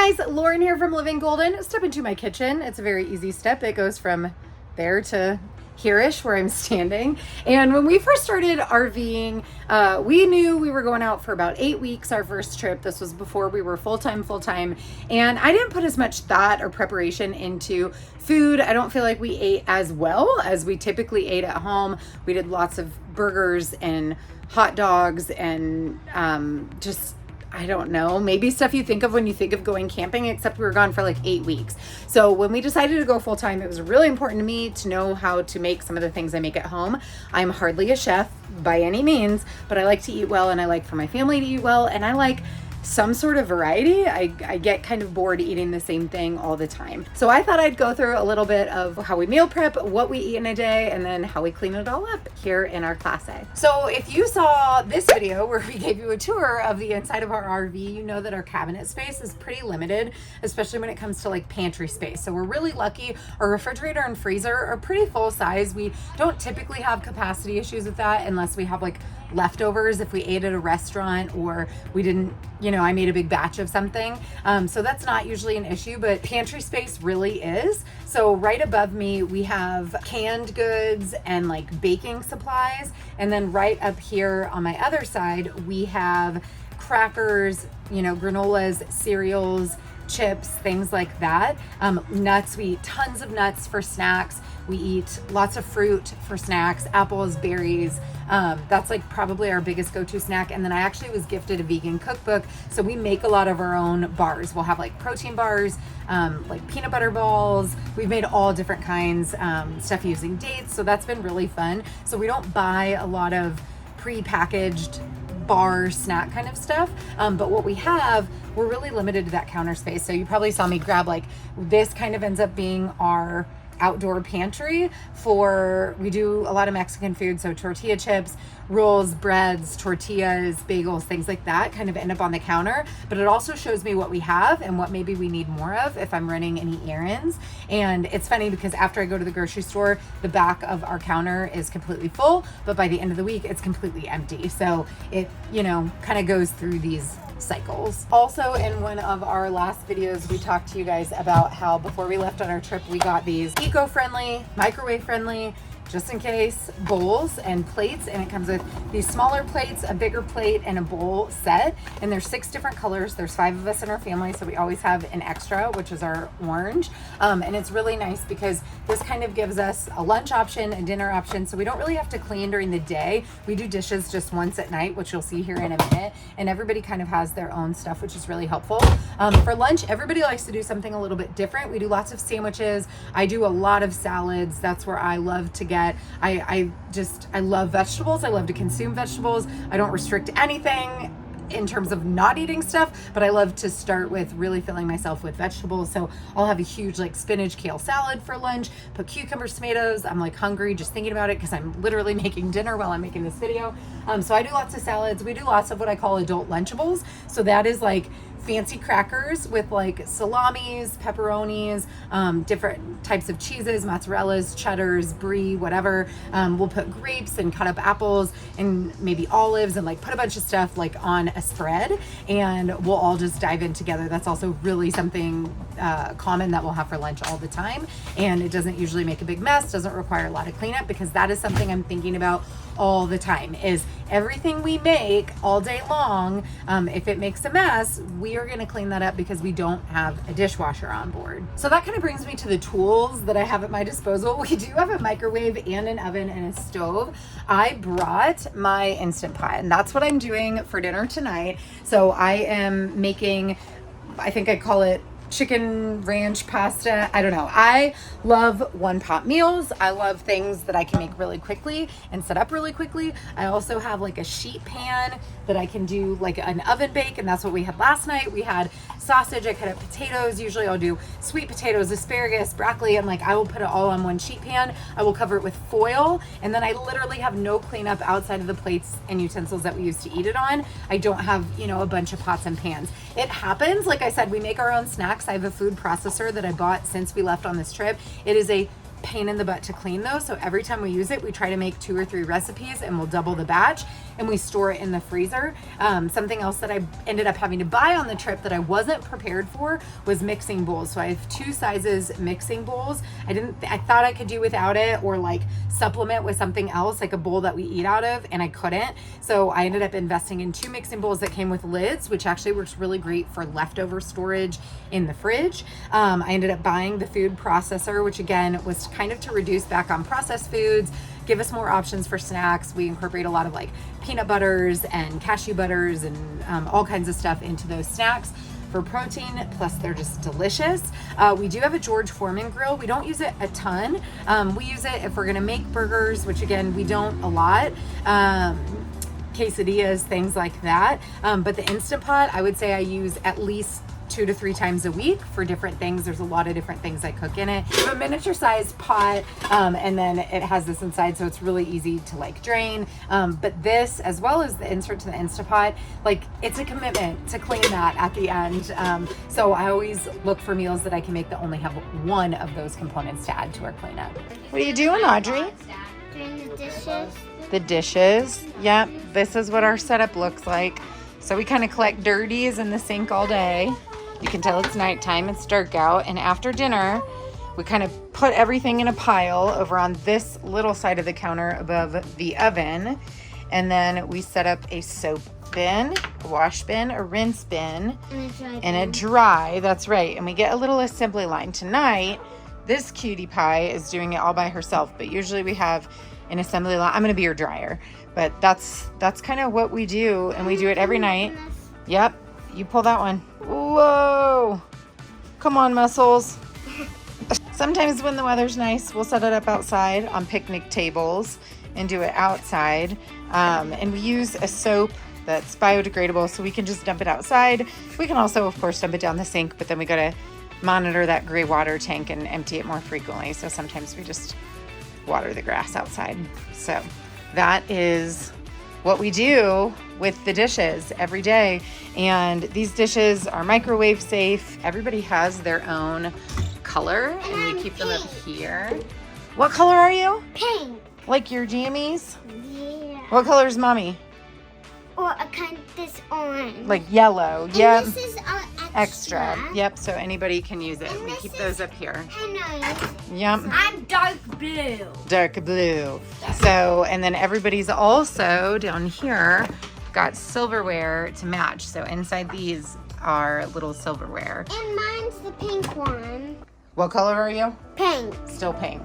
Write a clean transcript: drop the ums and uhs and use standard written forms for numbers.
guys, Lauren here from Living Golden. Step into my kitchen. It's a very easy step. It goes from there to here-ish where I'm standing. And when we first started RVing, we knew we were going out for about 8 weeks, our first trip. This was before we were full-time. And I didn't put as much thought or preparation into food. I don't feel like we ate as well as we typically ate at home. We did lots of burgers and hot dogs and I don't know, maybe stuff you think of when you think of going camping, except we were gone for like 8 weeks. So when we decided to go full time, it was really important to me to know how to make some of the things I make at home. I'm hardly a chef by any means, but I like to eat well, and I like for my family to eat well, and I like some sort of variety. I get kind of bored eating the same thing all the time. So I thought I'd go through a little bit of how we meal prep, what we eat in a day, and then how we clean it all up here in our Class A. So if you saw this video where we gave you a tour of the inside of our RV, you know that our cabinet space is pretty limited, especially when it comes to like pantry space. So we're really lucky. Our refrigerator and freezer are pretty full size. We don't typically have capacity issues with that unless we have like leftovers if we ate at a restaurant or we didn't, I made a big batch of something. So that's not usually an issue, but pantry space really is. So right above me, we have canned goods and like baking supplies. And then right up here on my other side, we have crackers, granolas, cereals, chips, things like that. Nuts, we eat tons of nuts for snacks. We eat lots of fruit for snacks, apples, berries. That's like probably our biggest go-to snack. And then I actually was gifted a vegan cookbook. So we make a lot of our own bars. We'll have like protein bars, like peanut butter balls. We've made all different kinds, stuff using dates. So that's been really fun. So we don't buy a lot of pre-packaged bar snack kind of stuff. But what we have, we're really limited to that counter space. So you probably saw me grab like this kind of ends up being our outdoor pantry we do a lot of Mexican food. So tortilla chips, rolls, breads, tortillas, bagels, things like that kind of end up on the counter. But it also shows me what we have and what maybe we need more of if I'm running any errands. And it's funny because after I go to the grocery store, the back of our counter is completely full, but by the end of the week, it's completely empty. So it, kind of goes through these cycles. Also, in one of our last videos, we talked to you guys about how before we left on our trip, we got these eco-friendly, microwave-friendly, just in case, bowls and plates. And it comes with these smaller plates, a bigger plate, and a bowl set. And there's 6 different colors. There's 5 of us in our family, so we always have an extra, which is our orange. And it's really nice because this kind of gives us a lunch option, a dinner option, so we don't really have to clean during the day. We do dishes just once at night, which you'll see here in a minute. And everybody kind of has their own stuff, which is really helpful. For lunch, everybody likes to do something a little bit different. We do lots of sandwiches. I do a lot of salads. That's where I love to get. I love vegetables. I love to consume vegetables. I don't restrict anything in terms of not eating stuff, but I love to start with really filling myself with vegetables. So I'll have a huge like spinach kale salad for lunch, put cucumbers, tomatoes. I'm like hungry just thinking about it because I'm literally making dinner while I'm making this video. So I do lots of salads. We do lots of what I call adult Lunchables. So that is like fancy crackers with like salamis, pepperonis, different types of cheeses, mozzarellas, cheddars, brie, whatever. We'll put grapes and cut up apples and maybe olives and like put a bunch of stuff like on a spread, and we'll all just dive in together. That's also really something common that we'll have for lunch all the time, and it doesn't usually make a big mess, doesn't require a lot of cleanup, because that is something I'm thinking about all the time is everything we make all day long. If it makes a mess, we are going to clean that up because we don't have a dishwasher on board. So that kind of brings me to the tools that I have at my disposal. We do have a microwave and an oven and a stove. I brought my Instant Pot, and that's what I'm doing for dinner tonight. So I am making, I think I call it chicken ranch pasta. I don't know. I love one pot meals. I love things that I can make really quickly and set up really quickly. I also have like a sheet pan that I can do like an oven bake, and that's what we had last night. We had sausage, I cut up potatoes. Usually I'll do sweet potatoes, asparagus, broccoli, and like I will put it all on one sheet pan. I will cover it with foil, and then I literally have no cleanup outside of the plates and utensils that we used to eat it on. I don't have, a bunch of pots and pans. It happens, like I said, we make our own snacks. I have a food processor that I bought since we left on this trip. It is a pain in the butt to clean though. So every time we use it, we try to make 2 or 3 recipes and we'll double the batch and we store it in the freezer. Something else that I ended up having to buy on the trip that I wasn't prepared for was mixing bowls. So I have 2 sizes mixing bowls. I thought I could do without it or like supplement with something else, like a bowl that we eat out of, and I couldn't. So I ended up investing in 2 mixing bowls that came with lids, which actually works really great for leftover storage in the fridge. I ended up buying the food processor, which again was kind of to reduce back on processed foods, give us more options for snacks. We incorporate a lot of like peanut butters and cashew butters and all kinds of stuff into those snacks for protein, plus they're just delicious. We do have a George Foreman grill. We don't use it a ton. We use it if we're gonna make burgers, which again, we don't a lot. Quesadillas, things like that. But the Instant Pot, I would say I use at least 2 to 3 times a week for different things. There's a lot of different things I cook in it. We have a miniature sized pot, and then it has this inside, so it's really easy to like drain. But this, as well as the insert to the Instant Pot, like it's a commitment to clean that at the end. So I always look for meals that I can make that only have one of those components to add to our cleanup. What are you doing, Audrey? Doing the dishes. The dishes. Yep, this is what our setup looks like. So we kind of collect dirties in the sink all day. You can tell it's nighttime, it's dark out, and after dinner, we kind of put everything in a pile over on this little side of the counter above the oven, and then we set up a soap bin, a wash bin, a rinse bin, and a dry, that's right, and we get a little assembly line. Tonight, this cutie pie is doing it all by herself, but usually we have an assembly line. I'm gonna be your dryer, but that's kind of what we do, and we do it every night. Yep, you pull that one. Whoa, come on, muscles. Sometimes when the weather's nice, we'll set it up outside on picnic tables and do it outside. And we use a soap that's biodegradable, so we can just dump it outside. We can also, of course, dump it down the sink, but then we gotta monitor that gray water tank and empty it more frequently. So sometimes we just water the grass outside. So that is what we do with the dishes every day. And these dishes are microwave safe. Everybody has their own color, and we keep them up here. What color are you? Pink. Like your jammies? Yeah. What color is mommy? Or a kind of this orange. Like yellow. And Yep. this is Extra. Yep. So anybody can use it. And We this keep is- those up here. Hello. Yep. I'm dark blue. Dark blue. So, and then everybody's also down here got silverware to match. So inside these are little silverware. And mine's the pink one. What color are you? Pink. Still pink.